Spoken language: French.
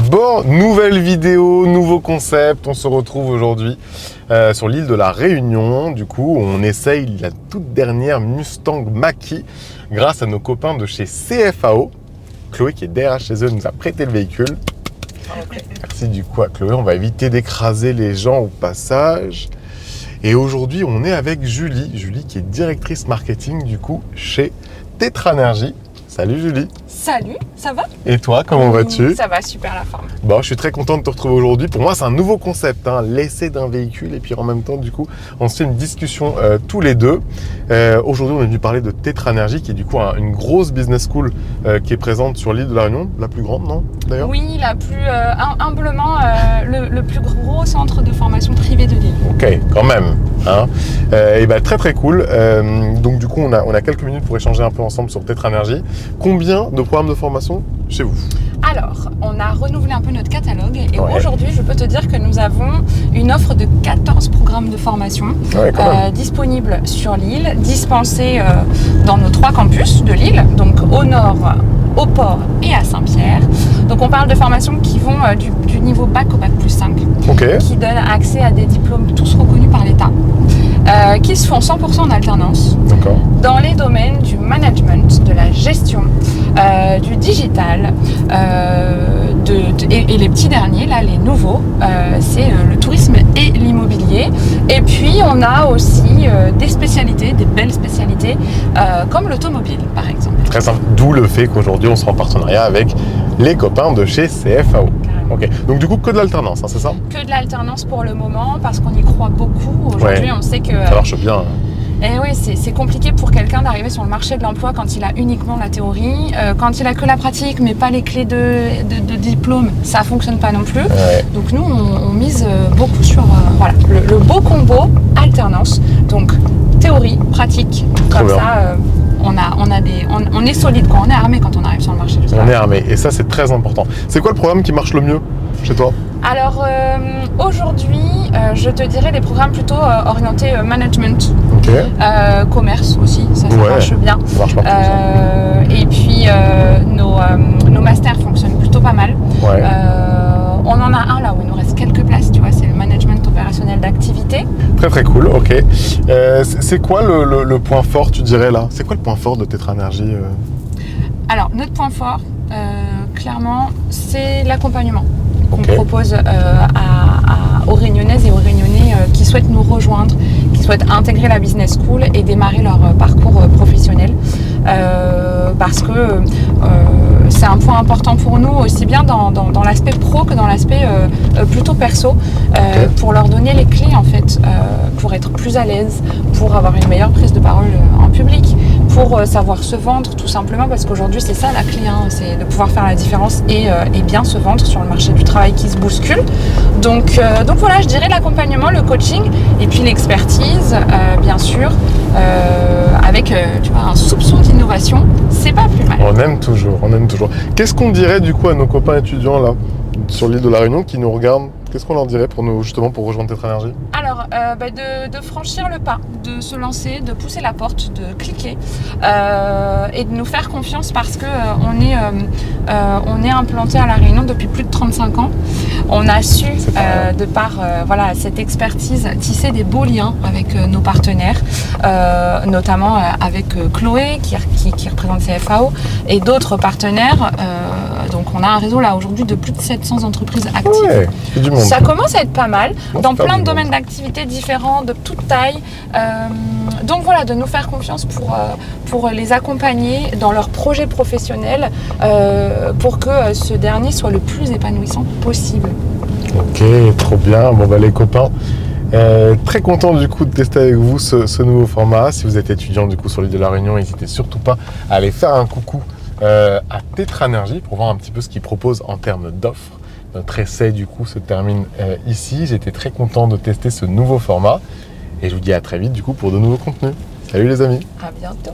Bon, nouvelle vidéo, nouveau concept. On se retrouve aujourd'hui sur l'île de la Réunion. Du coup, on essaye la toute dernière Mustang Mach-E grâce à nos copains de chez CFAO. Chloé qui est derrière chez eux nous a prêté le véhicule. Merci du coup à Chloé. On va éviter d'écraser les gens au passage. Et aujourd'hui, on est avec Julie. Julie qui est directrice marketing du coup chez Tetranergy. Salut Julie. Salut, ça va? Et toi, comment vas-tu? Ça va, super la forme. Bon, je suis très content de te retrouver aujourd'hui. Pour moi, c'est un nouveau concept, l'essai d'un véhicule. Et puis en même temps, du coup, on se fait une discussion tous les deux. Aujourd'hui, on est venu parler de Tetranergy, qui est du coup une grosse business school qui est présente sur l'île de la Réunion. La plus grande, non? D'ailleurs. Oui, la plus humblement le plus gros centre de formation privé de l'île. Ok, quand même. Et ben, très très cool. Donc du coup, on a quelques minutes pour échanger un peu ensemble sur Tetranergy. Combien de programmes de formation chez vous? Alors, on a renouvelé un peu notre catalogue et aujourd'hui, je peux te dire que nous avons une offre de 14 programmes de formation disponibles sur l'île, dispensés dans nos 3 campus de l'île, donc au nord, au port et à Saint-Pierre. Donc on parle de formations qui vont du niveau bac au bac plus 5, qui donnent accès à des diplômes tous reconnus par l'État, qui se font 100% en alternance dans les domaines du management, de la gestion, du digital, et les petits derniers, là, les nouveaux, c'est le tourisme et l'immobilier. Et puis on a aussi des spécialités, des belles spécialités, comme l'automobile par exemple. Très simple, d'où le fait qu'aujourd'hui on sera en partenariat avec les copains de chez CFAO. Ok, donc du coup que de l'alternance, c'est ça? Que de l'alternance pour le moment, parce qu'on y croit beaucoup. Aujourd'hui, on sait que ça marche bien. Et oui, c'est compliqué pour quelqu'un d'arriver sur le marché de l'emploi quand il a uniquement la théorie. Quand il a que la pratique, mais pas les clés de diplôme, ça fonctionne pas non plus. Donc nous, on mise beaucoup sur le beau combo alternance. Donc théorie, pratique, comme ça. On est solide, quoi. On est armé quand on arrive sur le marché du travail. On est armé, et ça c'est très important. C'est quoi le programme qui marche le mieux chez toi? Alors aujourd'hui, je te dirais des programmes plutôt orientés management, commerce aussi, ça marche bien. Ça marche partout, ça. Et puis nos masters fonctionnent plutôt pas mal. On en a un là où il nous reste quelques places, tu vois, c'est le management opérationnel d'activité. Très très cool, ok. C'est quoi le point fort, tu dirais là? C'est quoi le point fort de Tetranergy? Alors, notre point fort, clairement, c'est l'accompagnement qu'on propose aux Réunionnaises et aux Réunionnais qui souhaitent nous rejoindre, qui souhaitent intégrer la business school et démarrer leur parcours professionnel. Parce que c'est un point important pour nous, aussi bien dans l'aspect pro que dans l'aspect plutôt perso, pour leur donner les clés en fait, pour être plus à l'aise, pour avoir une meilleure prise de parole en public, pour savoir se vendre tout simplement, parce qu'aujourd'hui c'est ça la clé, c'est de pouvoir faire la différence et bien se vendre sur le marché du travail qui se bouscule. Donc voilà, je dirais l'accompagnement, le coaching et puis l'expertise, bien sûr, avec tu vois, un soupçon d'innovation, c'est pas plus mal. On aime toujours. Qu'est-ce qu'on dirait du coup à nos copains étudiants là sur l'île de la Réunion qui nous regardent? Qu'est-ce qu'on leur dirait pour rejoindre Tetranergy? Alors, de franchir le pas, de se lancer, de pousser la porte, de cliquer et de nous faire confiance parce que on est implanté à La Réunion depuis plus de 35 ans. On a su, de par cette expertise, tisser des beaux liens avec nos partenaires, notamment avec Chloé qui représente CFAO et d'autres partenaires. Donc on a un réseau là aujourd'hui de plus de 700 entreprises actives. C'est du monde. Ça commence à être pas mal, dans plein de domaines d'activité différents, de toute taille. Donc voilà, de nous faire confiance pour les accompagner dans leur projet professionnel, pour que ce dernier soit le plus épanouissant possible. Ok, trop bien. Bon les copains, très content du coup de tester avec vous ce nouveau format. Si vous êtes étudiant du coup sur l'île de la Réunion, n'hésitez surtout pas à aller faire un coucou à Tetranergy pour voir un petit peu ce qu'ils proposent en termes d'offres. Notre essai du coup se termine ici. J'étais très content de tester ce nouveau format et je vous dis à très vite du coup pour de nouveaux contenus. Salut les amis. À bientôt.